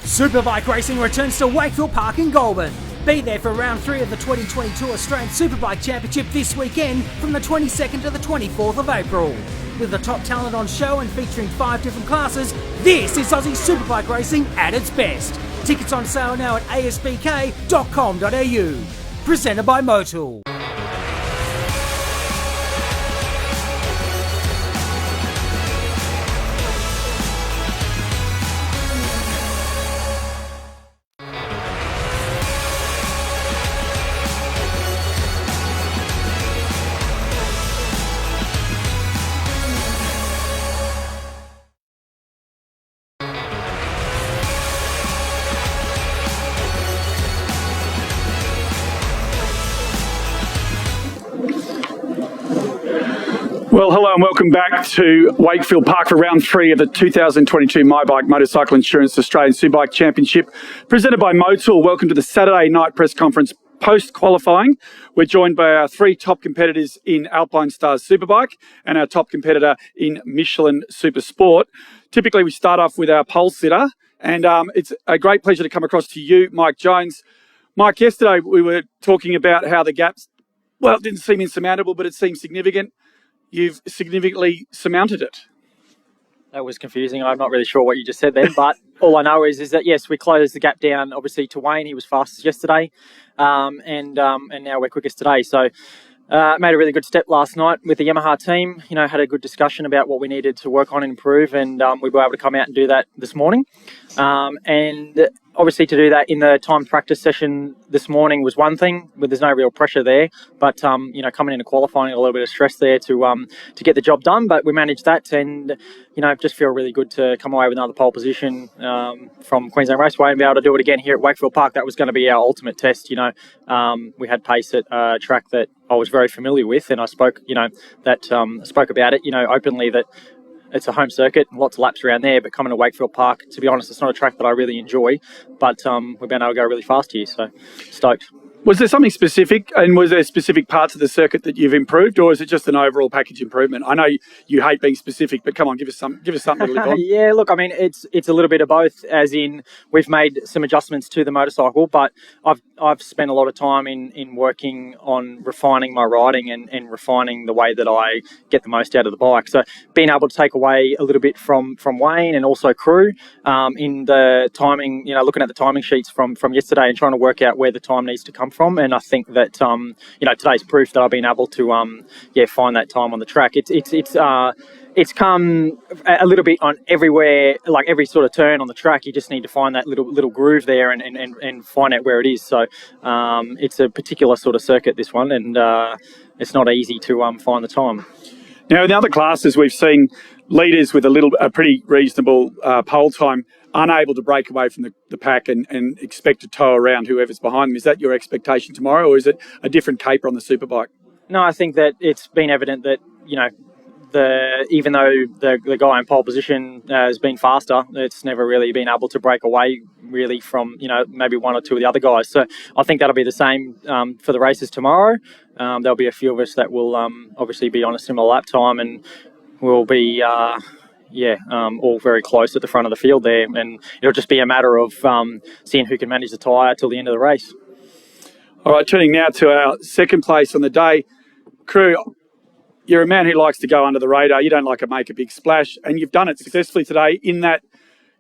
Superbike racing returns to Wakefield Park in Goulburn. Be there for round 3 of the 2022 Australian Superbike Championship this weekend from the 22nd to the 24th of April. With the top talent on show and featuring 5 different classes, this is Aussie Superbike racing at its best. Tickets on sale now at asbk.com.au. Presented by Motul. Well, hello and welcome back to Wakefield Park for round 3 of the 2022 My Bike Motorcycle Insurance Australian Superbike Championship, presented by Motul. Welcome to the Saturday night press conference post-qualifying. We're joined by our 3 top competitors in Alpine Stars Superbike and our top competitor in Michelin Super Sport. Typically, we start off with our pole sitter, and it's a great pleasure to come across to you, Mike Jones. Mike, yesterday we were talking about how the gaps, well, it didn't seem insurmountable, but it seemed significant. You've significantly surmounted it. That was confusing. I'm not really sure what you just said then, but all I know is that, yes, we closed the gap down, obviously, to Wayne. He was fastest yesterday, and now we're quickest today. So made a really good step last night with the Yamaha team. You know, had a good discussion about what we needed to work on and improve, and we were able to come out and do that this morning. And obviously to do that in the timed practice session this morning was one thing, but there's no real pressure there. But, you know, coming into qualifying, a little bit of stress there to get the job done, but we managed that, and, you know, just feel really good to come away with another pole position from Queensland Raceway and be able to do it again here at Wakefield Park. That was going to be our ultimate test, you know. We had pace at a track that I was very familiar with, and I spoke, you know, spoke about it, you know, openly, that it's a home circuit, lots of laps around there, but coming to Wakefield Park, to be honest, it's not a track that I really enjoy, but we've been able to go really fast here, so stoked. Was there something specific, and was there specific parts of the circuit that you've improved, or is it just an overall package improvement? I know you hate being specific, but come on, give us something to live on. Yeah, look, I mean, it's a little bit of both, as in we've made some adjustments to the motorcycle, but I've spent a lot of time in working on refining my riding and refining the way that I get the most out of the bike. So being able to take away a little bit from Wayne and also crew in the timing, you know, looking at the timing sheets from yesterday and trying to work out where the time needs to come from. And I think that you know, today's proof that I've been able to find that time on the track. It's come a little bit on everywhere, like every sort of turn on the track. You just need to find that little groove there and find out where it is. So it's a particular sort of circuit, this one, and it's not easy to find the time. Now, in other classes, we've seen leaders with a pretty reasonable pole time unable to break away from the pack and expect to tow around whoever's behind them. Is that your expectation tomorrow, or is it a different caper on the Superbike? No, I think that it's been evident that, you know, even though the guy in pole position has been faster, it's never really been able to break away really from, you know, maybe one or two of the other guys. So I think that'll be the same for the races tomorrow. There'll be a few of us that will obviously be on a similar lap time, and we'll be all very close at the front of the field there, and it'll just be a matter of seeing who can manage the tyre till the end of the race. All right, turning now to our second place on the day. Crew, you're a man who likes to go under the radar. You don't like to make a big splash, and you've done it successfully today in that,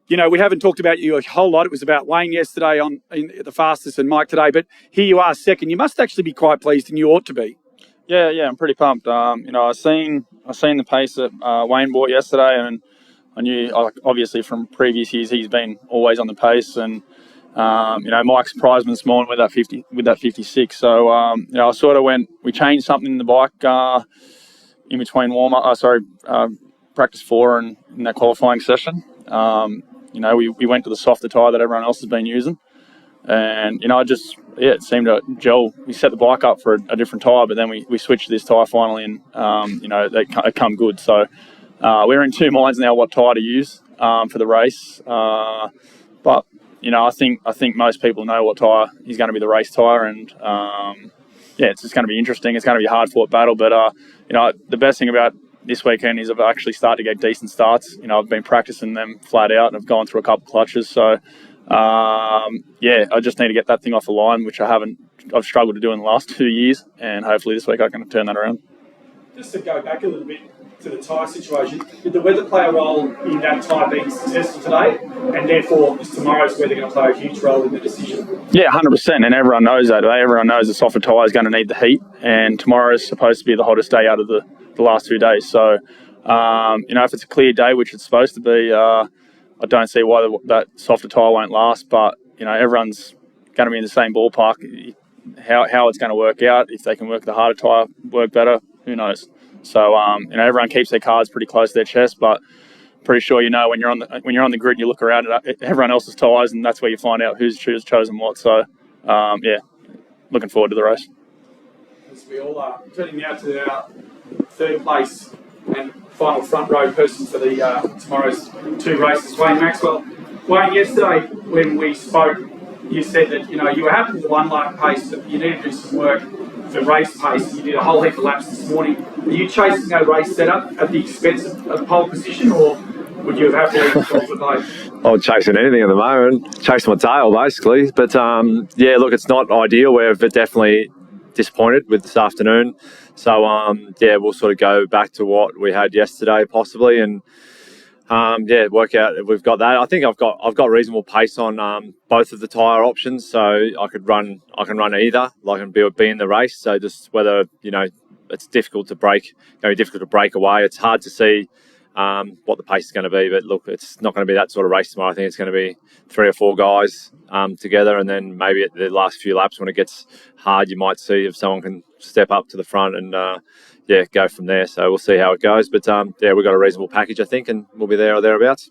you know, we haven't talked about you a whole lot. It was about Wayne yesterday in the fastest and Mike today, but here you are second. You must actually be quite pleased, and you ought to be. Yeah, I'm pretty pumped. You know, I seen the pace that Wayne brought yesterday, and I knew, obviously from previous years, he's been always on the pace, and you know, Mike surprised me this morning with that 56. So you know, we changed something in the bike in between practice 4 and in that qualifying session. You know, we went to the softer tyre that everyone else has been using, and you know, it seemed to gel. We set the bike up for a different tyre, but then we switched to this tyre finally, and you know, it come good. So we're in 2 minds now what tyre to use for the race. But you know, I think most people know what tyre is going to be the race tyre, and it's just going to be interesting. It's going to be a hard-fought battle, but you know, the best thing about this weekend is I've actually started to get decent starts. You know, I've been practicing them flat out, and I've gone through a couple clutches, so yeah, I just need to get that thing off the line, which I've struggled to do in the last 2 years, and hopefully this week I can turn that around. Just to go back a little bit to the tyre situation, did the weather play a role in that tyre being successful today, and therefore is tomorrow's weather going to play a huge role in the decision? Yeah, 100%, and everyone knows that. Everyone knows the softer tyre is going to need the heat, and tomorrow is supposed to be the hottest day out of the last 2 days. So, if it's a clear day, which it's supposed to be, I don't see why that softer tyre won't last, but, everyone's going to be in the same ballpark. How it's going to work out, if they can work the harder tyre, work better, who knows? So, everyone keeps their cards pretty close to their chest, but pretty sure when you're on the grid, you look around at everyone else's tyres, and that's where you find out who's chosen what. So, looking forward to the race. As we all are turning now to our third place and final front row person for the tomorrow's 2 races, Wayne Maxwell. Wayne, yesterday when we spoke, you said that you were happy with the 1 lap pace, but you needed to do some work for race pace. You did a whole heap of laps this morning. Are you chasing a race setup at the expense of pole position, or would you have happily gone for both? I'm chasing anything at the moment, chasing my tail basically. But look, it's not ideal. We're definitely disappointed with this afternoon. So we'll sort of go back to what we had yesterday possibly, and work out if we've got that. I think I've got reasonable pace on both of the tyre options, so I can run either. I can be in the race. So just whether it's difficult to break, difficult to break away. It's hard to see what the pace is going to be, but look, it's not going to be that sort of race tomorrow. I think it's going to be 3 or 4 guys together, and then maybe at the last few laps when it gets hard, you might see if someone can step up to the front and go from there. So we'll see how it goes, but we've got a reasonable package, I think, and we'll be there or thereabouts.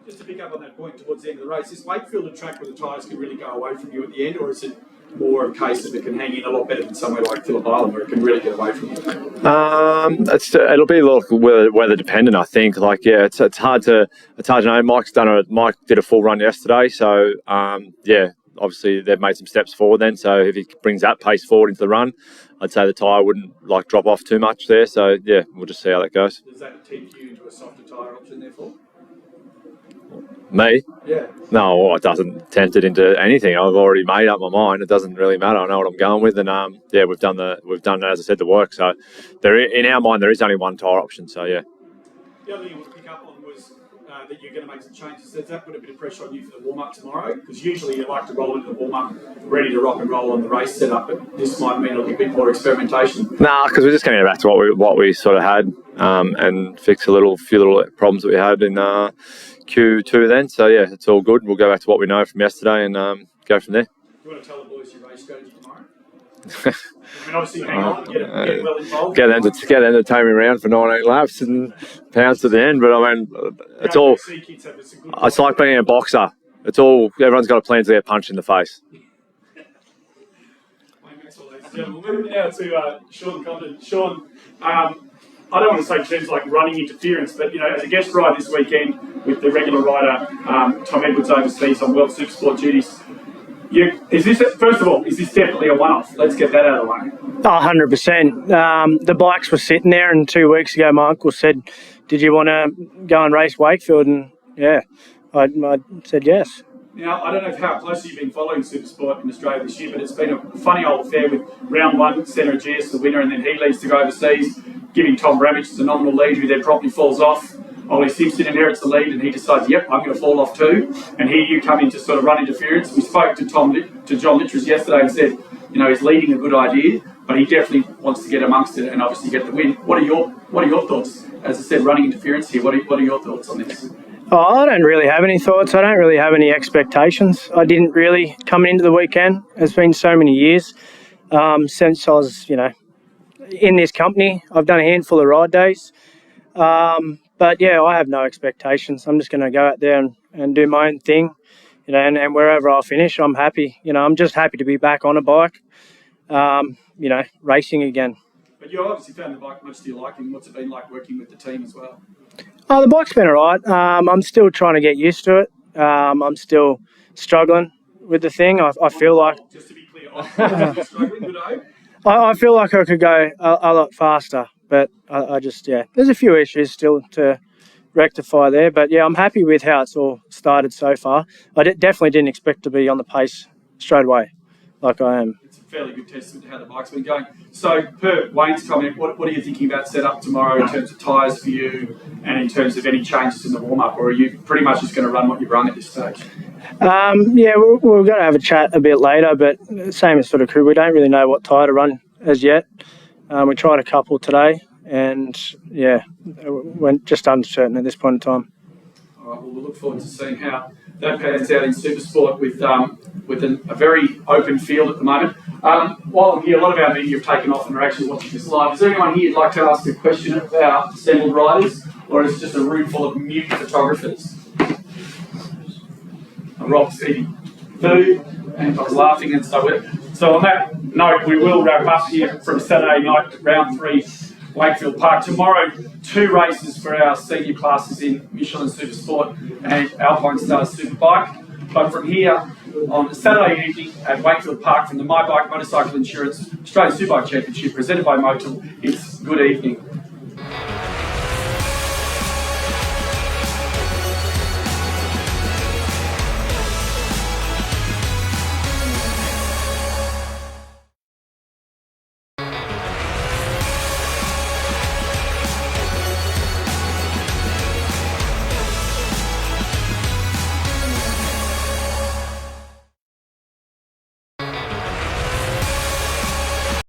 Just to pick up on that point towards the end of the race, is Wakefield a track where the tyres can really go away from you at the end, or is it more a case of it can hang in a lot better than somewhere like Phillip Island where it can really get away from you? It'll be a lot weather dependent, I think. It's hard to know. Mike did a full run yesterday, so obviously they've made some steps forward then. So if he brings that pace forward into the run, I'd say the tyre wouldn't drop off too much there. So we'll just see how that goes. Does that tempt you into a softer tyre option therefore? Me? Yeah. No, it doesn't tempt it into anything. I've already made up my mind. It doesn't really matter. I know what I'm going with, and we've done as I said the work. So in our mind there is only 1 tyre option. So The other thing I want to pick up on was that you're going to make some changes. Does that put a bit of pressure on you for the warm up tomorrow? Because usually you like to roll into the warm up ready to rock and roll on the race setup, but this might mean a little bit more experimentation. Nah, because we're just going to go back to what we sort of had and fix a few little problems that we had in Q2 then. So it's all good. We'll go back to what we know from yesterday and go from there. You want to tell the boys your race strategy tomorrow? Obviously hang on, get well involved. Get them to tow me around for 19 laps and pounce to the end. But it's all. It's like being a boxer. Everyone's got a plan to get punched in the face. We'll move now to Sean Condon. Sean, I don't want to say terms like running interference, but as a guest rider this weekend with the regular rider Tom Edwards overseas on World Supersport duties, is this definitely a one-off? Let's get that out of the way. 100%. The bikes were sitting there, and 2 weeks ago my uncle said, "Did you want to go and race Wakefield?" And I said yes. Now, I don't know how closely you've been following Supersport in Australia this year, but it's been a funny old affair with round 1, Centre of GS the winner, and then he leaves to go overseas, giving Tom Ramage the nominal lead, who then promptly falls off. Ollie Simpson inherits the lead, and he decides, yep, I'm going to fall off too. And here you come in to sort of run interference. We spoke to John Littress yesterday and said, he's leading a good idea, but he definitely wants to get amongst it and obviously get the win. What are your thoughts? As I said, running interference here. What are your thoughts on this? Oh, I don't really have any thoughts. I don't really have any expectations. I didn't really coming into the weekend. It's been so many years since I was, in this company. I've done a handful of ride days. But I have no expectations. I'm just going to go out there and do my own thing, and wherever I'll finish, I'm happy. I'm just happy to be back on a bike, racing again. But you obviously found the bike much to your liking. What's it been like working with the team as well? Oh, the bike's been all right. I'm still trying to get used to it. I'm still struggling with the thing. I feel like... Just to be clear, I'm struggling, good day. I feel like I could go a lot faster, but I just, there's a few issues still to rectify there. But yeah, I'm happy with how it's all started so far. I definitely didn't expect to be on the pace straight away like I am. It's a fairly good testament to how the bike's been going. So, per Wayne's comment, what are you thinking about setup tomorrow in terms of tyres for you and in terms of any changes in the warm-up, or are you pretty much just going to run what you've run at this stage? Yeah, we're going to have a chat a bit later, but same as sort of crew, we don't really know what tyre to run as yet. We tried a couple today, and yeah, we're just uncertain at this point in time. All right, well, we'll look forward to seeing how that pans out in Supersport with a very open field at the moment. While I'm here, a lot of our media have taken off and are actually watching this live. Is there anyone here who'd like to ask a question about assembled riders, or is it just a room full of mute photographers? Rob's eating food and I was laughing and so with. So on that note, we will wrap up here from Saturday night, round 3, Wakefield Park. Tomorrow, 2 races for our senior classes in Michelin Supersport and Alpine Stars Superbike. But from here, on Saturday evening at Wakefield Park from the My Bike Motorcycle Insurance Australian Superbike Championship presented by Motul, it's good evening.